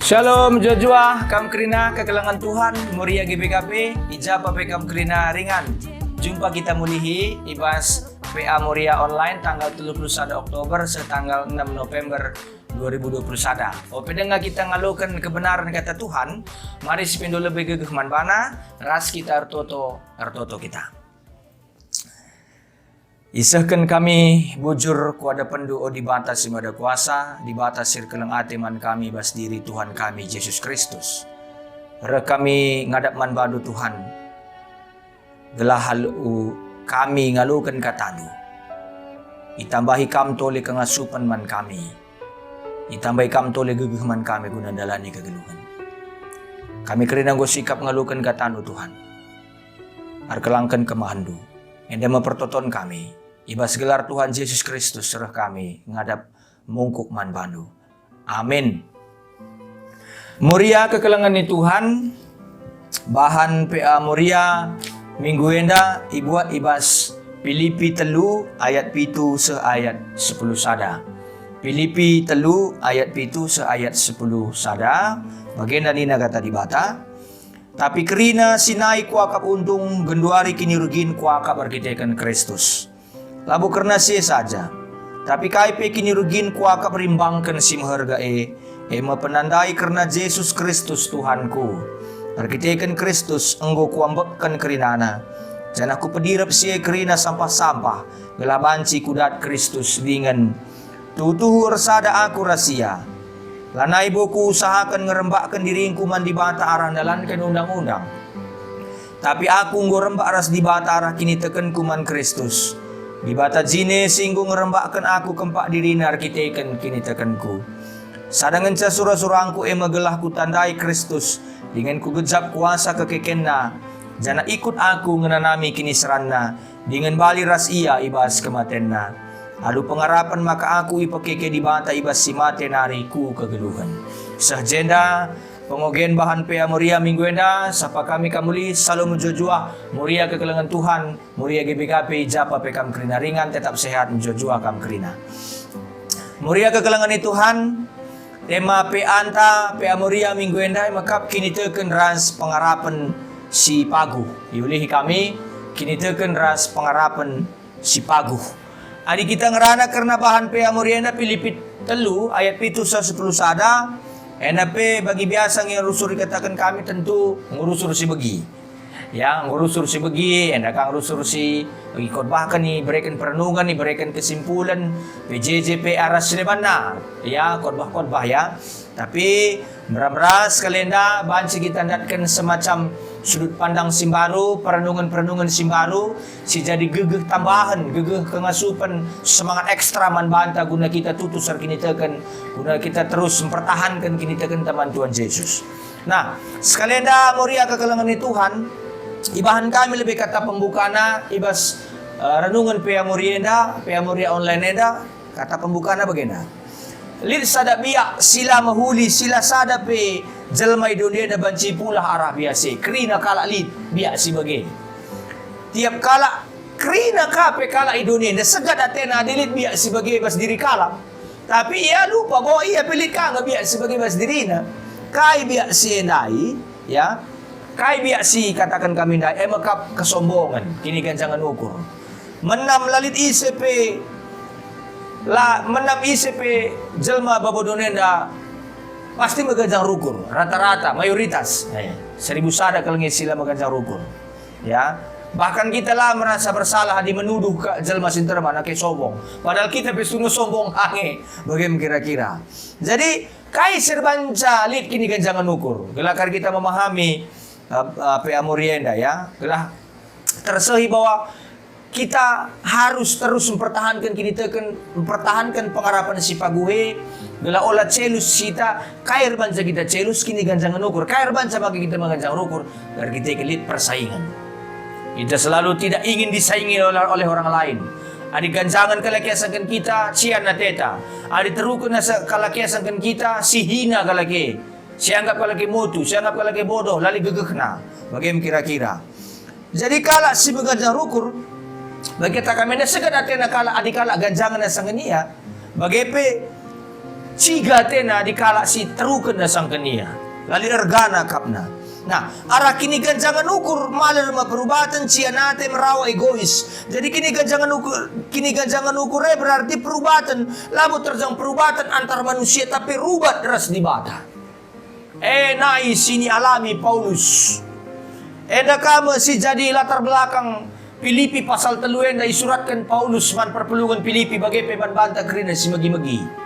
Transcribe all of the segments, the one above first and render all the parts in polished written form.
Shalom Jojua, kam kerina kekelangan Tuhan, Muria GBKP, ijabah pekam kerina ringan. Jumpa kita mulihi, ibas PA Muria online tanggal 31 Oktober setanggal 6 November 2021. Pendengar kita ngalukan kebenaran kata Tuhan, mari sepindo lebih gegeh manbana, ras kita artoto kita. Isahkan kami bujur kuada pendu o dibatas simada kuasa, dibatas sirkeleng atiman kami bas diri Tuhan kami Yesus Kristus. Re kami ngadap man badu Tuhan. Gelahal kami ngalukan katanu. Itambahi kam tole kengasupan man kami. Itambahi kam tole gegeh man kami guna dalani kegeluhan. Kami kerina go sikap ngalukan katanu Tuhan. Arkelangkan kemahandu. Enda mempertoton kami. Ibas gelar Tuhan Yesus Kristus serah kami ngadap mungkuk man bandu. Amin. Muria kekelangan ni Tuhan, bahan PA Muria minggu enda ibuat ibas Filipi telu ayat pitu se ayat 10 sada. Filipi telu ayat pitu se ayat 10 sada. Bagian dari kata dibata. Tapi kerina sinai kuakap untung genduari kini rugin kuakap berkitekan Kristus. Labu karena sia saja. Tapi kaipe kini rugin kuakap rimbangkan sim harga ema penandai karena Yesus Kristus Tuhanku. Berkitekan Kristus enggo kuambekkan kerinana. Dan aku pedirap sia kerina sampah-sampah. Gelabanci kudat Kristus dengan tutuh resada aku rahasia. Lanai boku usahakan ngerembakkan diringku man di bata arah dalankan undang-undang. Tapi aku ngorembak ras di bata arah kini teken kuman Kristus. Di bata jine singgung ngerembakkan aku kempak dirina arkiteken kini tekenku. Sadangan ca surah-surahku gelah ku tandai Kristus. Dengan ku gejap kuasa kekekenna. Jana ikut aku ngenanami kini seranna. Dengan bali ras ia ibas kematenna. Adu pengarapan maka aku ipakeke di bata ibas simate nariku kegeluhan. Sahjenda pengogen bahan PA Muria minggu enda sapa kami kamuli salam Jojua Muria kekelangan Tuhan Muria GBKP japa pekam kerina ringan tetap sehat Jojua kam kerina. Muria kekelangan ni Tuhan tema PA Muria minggu enda makap kini teken ras pengarapan si Paguh. Iulihi kami kini teken ras pengarapan si Paguh. Adik kita ngerana karena bahan PA Muria enda Filipi telu ayat pitu sa 10 sada. NP bagi biasa ngurusur dikatakan kami tentu ngurusur si begi. Ya, ngurusur si begi, enda kang ngurusur si bagi khotbah kan ni berikan perenungan ni berikan kesimpulan PJJP aras lebana. Ya, khotbah ya. Tapi meras kalenda banci kita datkan semacam sudut pandang simbaru, perenungan simbaru, si jadi gegeh tambahan, gegeh kengasupan semangat ekstra man banta guna kita tutus kini tekan, guna kita terus mempertahankan kini tekan teman Tuhan Yesus. Nah, sekalian dah Muria kekelangan ni Tuhan, ibahan kami lebih kata pembukana, ibas renungan PA Muria online enda, kata pembukana bagaimana? Lid sada biak sila mahuli sila sada pe jelma dunia da banci pula arah biasa. Kerina kala lid biak si bagi. Tiap kala kerina kape kala dunia da segad atena dilit biak si bagi bas diri kala. Tapi ia lupa bahwa ia pilih ka biak si bagi bas dirina. Kai biak si endai ya. Kai biak si katakan kami endai makap kesombongan. Kini kan jangan ukur. Menam lalit ICP menam ICP jelma babodonenda pasti megajang rukur rata-rata mayoritas 1000 sada kalau sila megajang rukur ya. Bahkan kita lah merasa bersalah di menuduh ke jelma sinterma nak sombong padahal kita pesuno sombong ange bagaimana kira-kira. Jadi kai serbanca lit kini kan jangan ukur gelakar kita memahami PA Murienda ya gelah tersehi bahwa kita harus terus mempertahankan mempertahankan pengharapan si Paguhe. Gela olah celus kita kair banca kita celus kini ganjangan ukur. Kair banca bagi kita menganjang ukur agar kita kelit persaingan. Kita selalu tidak ingin disaingi oleh orang lain. Adi ganjangan kalakiasankan kita cian teta. Adi terukun kalakiasankan kita si hina kalaki. Si anggap kalaki mutu, si anggap kalaki bodoh, lali gegekna. Bagaimana kira-kira? Jadi kala si menganjang ukur bagi kami dah segala tena kala adikala ganjangan na sangania. Bagepe ciga tena dikala si teruken na sang kenia. Lali ergana kapna. Nah, arah kini ganjangan ukur maler perubatan cia nate merawa egois. Jadi kini ganjangan ukur berarti perubatan. Lalu terjang perubatan antar manusia tapi rubat ras di bata. Nai sini alami Paulus. Enda kama si jadi latar belakang Filipi pasal 3 enda isuratkan Paulus man perpelungan Filipi bagai peman banta kerina si magi-magi.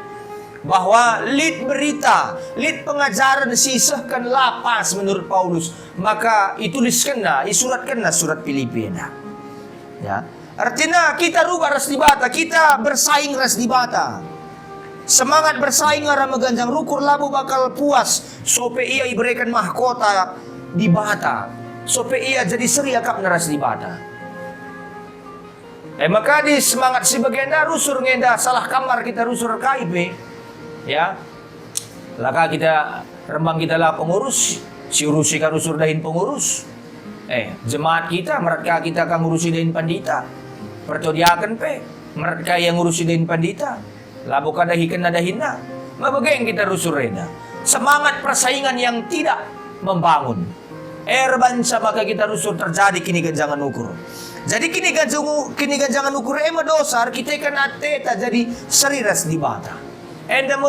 Bahwa lid berita, lid pengajaran sisahkan lapas menurut Paulus, maka ituliskan na, isuratkan na surat Filipi na. Ya, artinya kita rubah ras di bata, kita bersaing ras di bata. Semangat bersaing arah meganjang rukur labu bakal puas, sope ia iberikan mahkota di bata, sope ia jadi seri akap na ras di bata. Maka di semangat si bagenda rusur ngenda salah kamar kita rusur KIP. Ya, laka kita rembang kita lah pengurus, si urusi kan rusur dahin pengurus. Jemaat kita mereka kita kan ngurusi dahin pandita. Pertodiakan mereka yang ngurusi dahin pandita. Labu kadahikan nadahina. Mabagain kita rusur reda. Semangat persaingan yang tidak membangun. Bansa maka kita rusur terjadi kini ganjangan ukur. Jadi kini ganjangan ukur dosar kita kan ateta jadi seriras di bata. Enda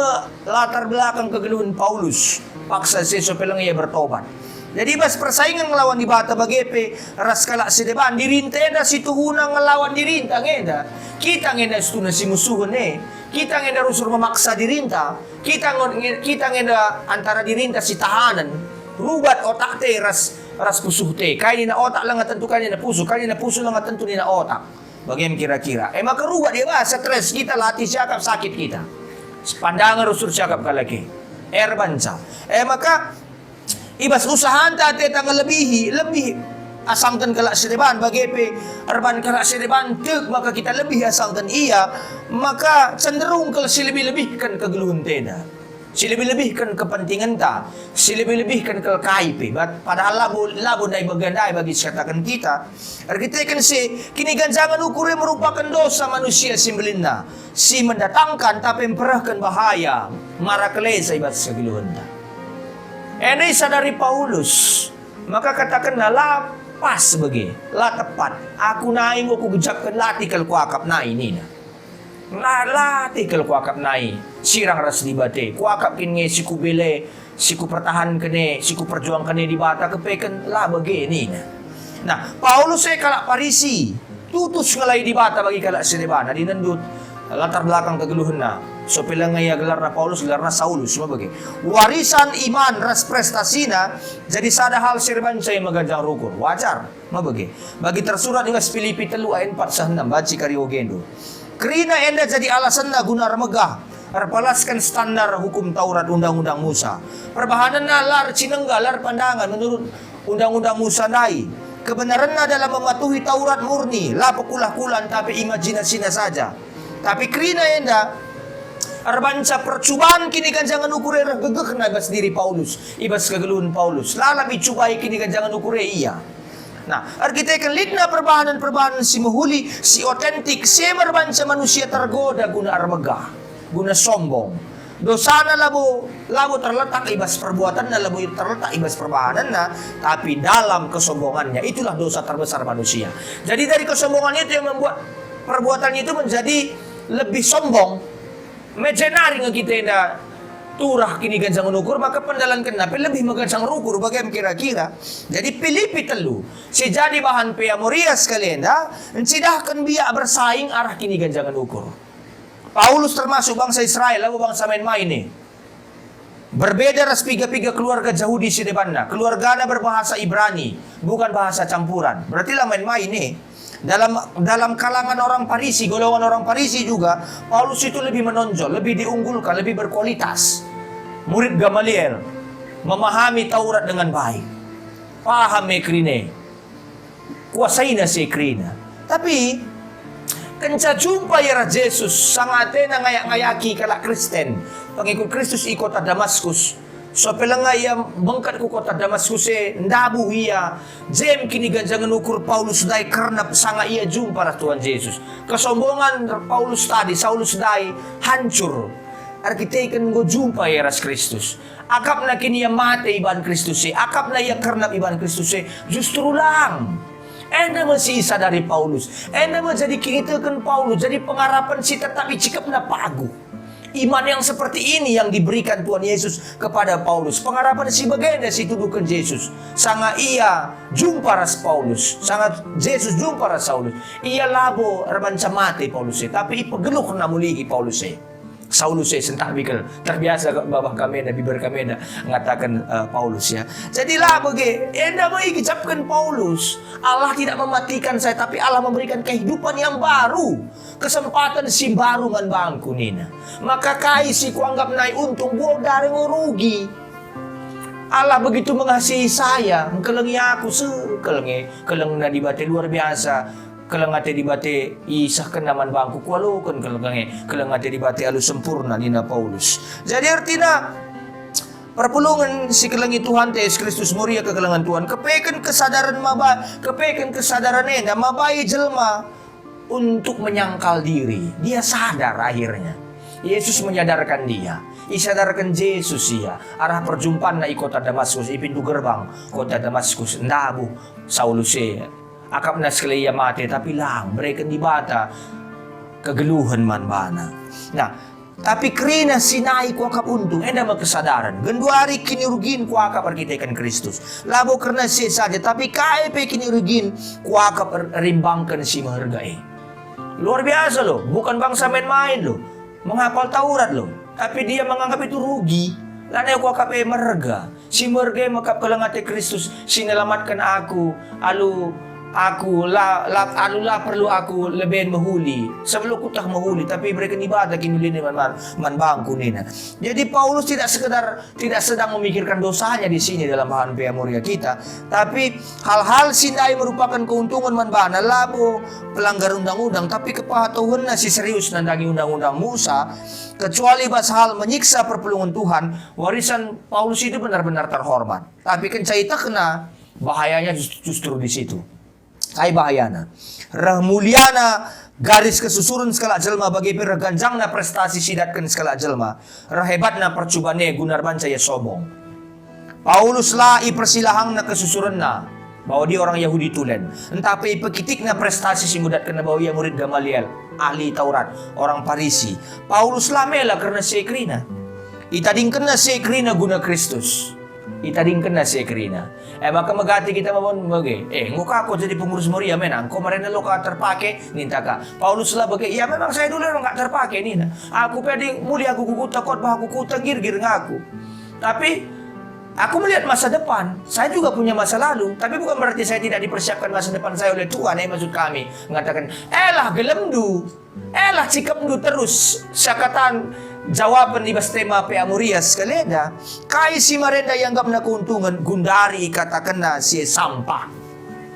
latar belakang kegeluhan Paulus paksa seso pelang ia bertobat. Jadi bas persaingan ngelawan di bata bagepe ras kalak sedeban dirinta eda situ hunang ngelawan dirinta ngeda. Kita ngeda stuna si musuhun kita ngeda rusur memaksa dirinta. Kita ngeda antara dirinta si tahanan. Rubat otak te ras pusuh te. Kaya na otak lang tentu kaya na puso. Kaya na puso lang tentu na otak. Bagaimana kira-kira? Maka rubat dia ba stres kita latih siakap sakit kita. Pandangan rusur cakap kalaki banca. Maka ibas usahaan tate tanggal lebih asangkan kelak sedeban bagepe erban kelak sedeban tek maka kita lebih asangkan ia maka cenderung kalau si lebih-lebihkan kegeluhan teda. Si lebih-lebihkan kepentingan ta, si lebih-lebihkan ke KIP. Padahal labu dai bagandai bagi katakan kita. Kita kan kini ganjangan ukurnya merupakan dosa manusia simbelinna. Si mendatangkan tapi memperahkan bahaya mara kelesa ibat segeluhan ta. Ini sadari Paulus. Maka katakanlah lapas bagi, la tepat. Aku naik aku gejapkan latih kalau kuakap naik ini na. Latih kalau kuakap naik. Sirang ras di bate, kuakap kini siku bele, siku pertahan kene, siku perjuang kene di bata kepeken lah begini. Nah, Paulus kalak Parisi, tutus ngalai di bata bagi kalak sedebana di nendut latar belakang kegeluhan na. So pilang ngaya gelar na Paulus, gelar na Saulus, semua bagi. Warisan iman ras prestasina, jadi sada hal sirban saya magandang rukur, wajar, mabagi. Bagi tersurat di Filipi 3 ayat 4 baci kariogendo. Kerina enda jadi alasan na gunar megah. Perpalaskan standar hukum Taurat Undang-Undang Musa. Perbahanan na lar cinengga, lar pandangan menurut Undang-Undang Musa nai. Kebenaran na dalam mematuhi Taurat murni, la pekulah-kulan tapi imajinasinya saja. Tapi kerina enda arbanca percubaan kini ganjangan ukure gegek na ibas diri Paulus, ibas kegeluhan Paulus. Lalam icubai kini ganjangan ukure iya. Nah, kita kan lidna perbahanan si mahuli, si otentik, si merbanca manusia tergoda guna armegah. Guna sombong. Dosana labo terletak ibas perbuatan na labo terletak ibas perbahanan na, tapi dalam kesombongannya itulah dosa terbesar manusia. Jadi dari kesombongan itu yang membuat perbuatannya itu menjadi lebih sombong. Mejenari kita na turah kini gancang ukur maka pendalan kenapi lebih mengancang rukur bagaimana kira-kira. Jadi Filipi 3 si jadi bahan peamoria sekalian dah encidahkan biak bersaing arah kini ganjangan ukur. Paulus termasuk bangsa Israel, lalu bangsa main-main nih. Berbeda ras piga-piga keluarga Yahudi si depanna. Keluarganya berbahasa Ibrani, bukan bahasa campuran. Berarti lah main-main nih. Dalam kalangan orang Parisi, golongan orang Parisi juga, Paulus itu lebih menonjol, lebih diunggulkan, lebih berkualitas. Murid Gamaliel, memahami Taurat dengan baik. Paham mekrine. Kuasai na si krina. Tapi kenca jumpa ya Yesus sangate na ngayaki kala Kristen pangikut Kristus i kota Damaskus so pelang ngaya bengkat ku kota Damaskus ndabu iya jem kini ganjangan ukur Paulus dai karena sanga ia jumpa Tuhan Yesus kesombongan Paulus tadi Saulus dai hancur arkiteken go jumpa eras Kristus. Akap na kini yang mate iban Kristus akap na yang karnap iban Kristus justru lang. Enda masisa dari Paulus. Enda menjadi kinitakan Paulus. Jadi pengharapan si tetapi cikap na pagu. Iman yang seperti ini yang diberikan Tuhan Yesus kepada Paulus. Pengharapan si bagaimana si tuduhkan Yesus. Sanga ia jumpa ras Paulus. Sanga Yesus jumpa ras Saulus. Ia labo ramanca mati Paulus tapi ipageluk na muligi Paulus Saulus sentah bikal terbiasa babah kami na biber kami na ngatakan Paulus ya. Jadi labo ge enda mau ikicapkan Paulus. Allah tidak mematikan saya tapi Allah memberikan kehidupan yang baru. Kesempatan si baru man bangku nina. Maka kai si kuanggap naik untung buat dari rugi. Allah begitu mengasihi saya, mengkelengi aku keleng na dibate luar biasa. Keleng ate dibate isah kenaman bangku kualokan keleng ate dibate alu sempurna nina Paulus. Jadi artinya perpulungan si kelengi Tuhan Yesus Kristus muria kekelengan Tuhan kepeken kesadaran enda mabai jelma untuk menyangkal diri. Dia sadar akhirnya. Yesus menyadarkan dia. Isadarkan Yesus ia. Arah perjumpaan na kota Damaskus. Pintu gerbang kota Damaskus. Ndabu Saulus akap na sekali ia mati. Tapi lang mereka di bata. Kegeluhan man bana. Nah. Tapi krina sinai ku akap untung. Enda magkesadaran. Ganduari kinirugin ku akap arkitekan Kristus. Labo karena siya saja. Tapi kaipe kinirugin ku akap rimbangkan si mahargai. Luar biasa loh, bukan bangsa main-main loh. Menghafal Taurat loh. Tapi dia menganggap itu rugi. Lana aku akap merga. Si merga makap kalangate Kristus. Sinelamatkan aku. Perlu aku lebih mahuli. Sebelum ku tak mahuli. Tapi mereka ibadah kinulini man bangku nina. Jadi Paulus tidak sedang memikirkan dosanya di sini dalam bahan Peamoria kita. Tapi hal-hal sinai merupakan keuntungan man bana. Labo pelanggar undang-undang. Tapi kepatuhan na si serius nandangi undang-undang Musa. Kecuali bahas hal menyiksa perpulungan Tuhan. Warisan Paulus itu benar-benar terhormat. Tapi kan cerita kena bahayanya justru di situ. Ay bahayana. Rahmuliana garis kesusuran skala jelma bagi perganjangna prestasi sidatkan skala jelma. Rahebatna percubane gunarban saya sombong. Paulus lah ipersilahang na kesusuran na bahwa dia orang Yahudi tulen. Entapi pekitik na prestasi simudatkan na bahwa ia murid Gamaliel, ahli Taurat, orang Parisi. Paulus lah mela karena sekrina. Itadingkan na sekrina guna Kristus. Itadingkan na sekrina. Maka magati kita mabon bagi. Nguka ako jadi pengurus Moria menang. Kau marina lo ka terpakai ninta ka. Paulus lah bagi. Ya memang saya dulu nggak terpakai nina. Aku pwede mulia aku kukuta kot bah aku kuta gir-gir ngaku. Tapi aku melihat masa depan. Saya juga punya masa lalu. Tapi bukan berarti saya tidak dipersiapkan masa depan saya oleh Tuhan. Maksud kami mengatakan, elah gelemdu. Elah cikamdu terus. Syakatan jawaban di bas tema Peamoria sekalenda. Kai si marenda yang gam na keuntungan. Gundari katakan na si sampah.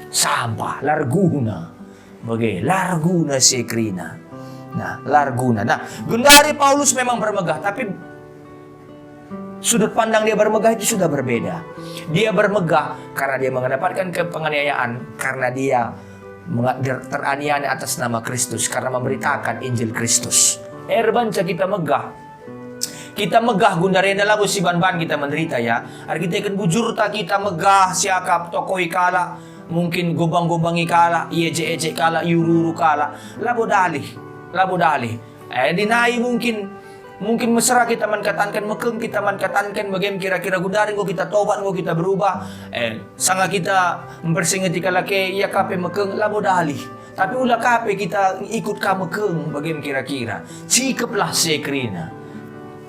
Sampah. Larguna. Bagi. Larguna si krina. Nah, larguna. Nah, gundari Paulus memang bermegah. Tapi sudut pandang dia bermegah itu sudah berbeda. Dia bermegah karena dia mendapatkan penganiayaan. Karena dia teraniaya atas nama Kristus. Karena memberitakan Injil Kristus. Erbanca kita megah. Kita megah gundarena labo si ban-ban kita menderita ya. Arkitekan bujur ta kita megah siakap toko ikala. Mungkin gobang-gobang ikala. Iece-ece kala. Yururu kala. Labo dalih. Dinai mungkin mesra kita mankatankan mekeng kita mankatankan bagaimana kira-kira gundarin ko kita tobat ko kita berubah. Sanga kita mempersingati kalake iya kape mekeng labo dalih. Tapi ulah kape kita ikut ka mekeng bagaimana kira-kira. Cikaplah sekrina.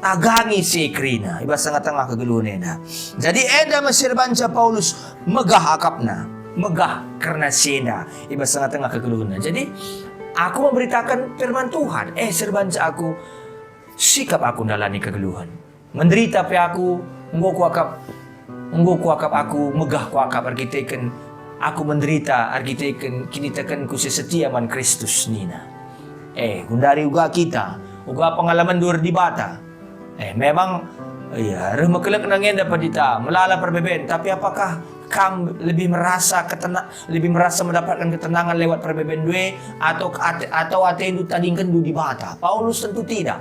Agangi sekrina. Iba sangat tengah kegeluhannya. Jadi eda masirbanca Paulus megah akapna. Megah karena senda. Iba sangat tengah kegeluhannya. Jadi aku memberitakan firman Tuhan. Serbanca aku sikap aku nalani kegeluhan. Menderita pe aku nggo ku akap aku megah ku akap arkiteken aku menderita arkiteken kini tekan ku sesetia man Kristus nina. Gundari uga kita, uga pengalaman dur di bata. Memang ya remakelek nangen dapat dita melala perbeben, tapi apakah kamu lebih merasa mendapatkan ketenangan lewat perbeben due atau atendu tadingkan du di bata? Paulus tentu tidak.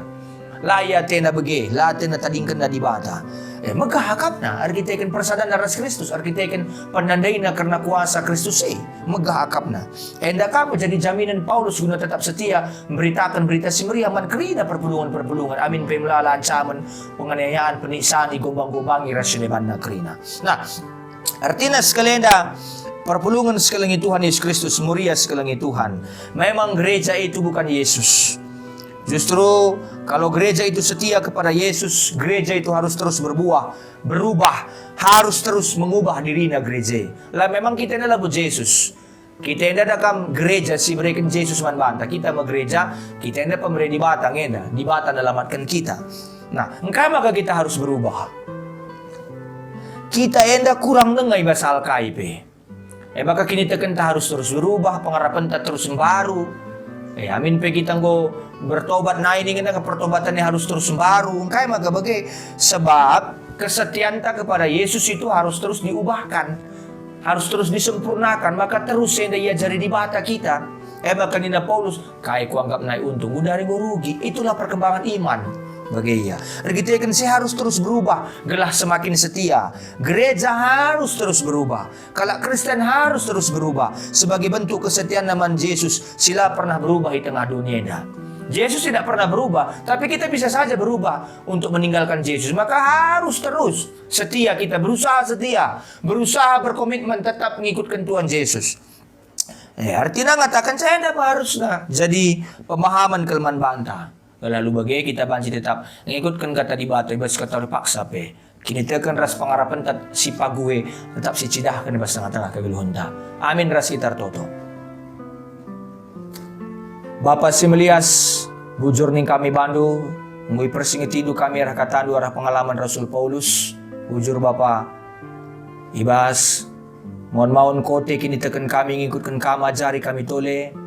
laya tena bege, la tena tadingkan na dibata. Maghahakap na, arkiteken persada na ras Kristus, arkiteken pananday na karena kuasa Kristus maghahakap na. Enda kamu jadi jaminan Paulus guna tetap setia, memberitakan berita si Maria, man kerina perpulungan, amin pemlala ancaman, penganiayaan, peniksaan, gombang-gombangi, rasyoneban na kerina. Nah, artinya sekalian perpulungan sekalian Tuhan Yesus Kristus, Maria sekalian Tuhan. Memang gereja itu bukan Yesus. Justru kalau gereja itu setia kepada Yesus, gereja itu harus terus berubah, harus terus mengubah dirinya gereja. Lah memang kita adalah Yesus. Kita tidak ada gereja si mereka Yesus manbanta. Kita mau gereja, kita tidak pemberi di batang di batang alamatkan kita. Nah, engkau maka kita harus berubah. Kita tidak kurang dengai basal KIP. Maka kini kita harus terus berubah, pengharapan kita terus baru. Amin pe kita go bertobat na ini kita pertobatannya harus terus baru. Engkai maka bagai sebab kesetiaan kita kepada Yesus itu harus terus diubahkan, harus terus disempurnakan. Maka terus yang ia jari di bata kita. Maka nina Paulus kai ku anggap naik untung udah go rugi. Itulah perkembangan iman. Bagaimana? Kita kan harus terus berubah, gelah semakin setia. Gereja harus terus berubah. Kalau Kristen harus terus berubah. Sebagai bentuk kesetiaan nama Yesus, sila pernah berubah di tengah dunia ini. Yesus tidak pernah berubah, tapi kita bisa saja berubah untuk meninggalkan Yesus. Maka harus terus setia, kita berusaha setia, berusaha berkomitmen tetap mengikutkan Tuhan Yesus. Artinya mengatakan saya tidak harus jadi pemahaman kelemahan bantah. Lalu bagaimana kita banci tetap mengikutkan kata di batu, ibas kata paksa pe. Kini tekan ras pengarapan si pague tetap si cidah kan bas tengah-tengah kegeluhunta. Amin ras kita toto. Bapak Simelias, bujur ning kami bandu, ngui persingitidu kami arah katandu arah pengalaman Rasul Paulus. Bujur Bapak, ibas, mohon maun kote kini tekan kami ngikutkan kami ajari kami tole.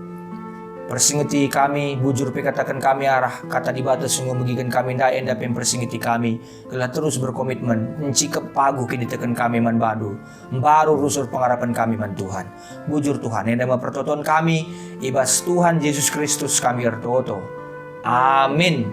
Persingiti kami, bujur pe katakan kami arah kata di batu sungguh bagikan kami ndak enda pe persingiti kami. Kelah terus berkomitmen, mencikap pagu kini tekan kami man badu. Baru rusur pengharapan kami man Tuhan. Bujur Tuhan, enda mempertoton kami, ibas Tuhan Yesus Kristus kami ertoto. Amin.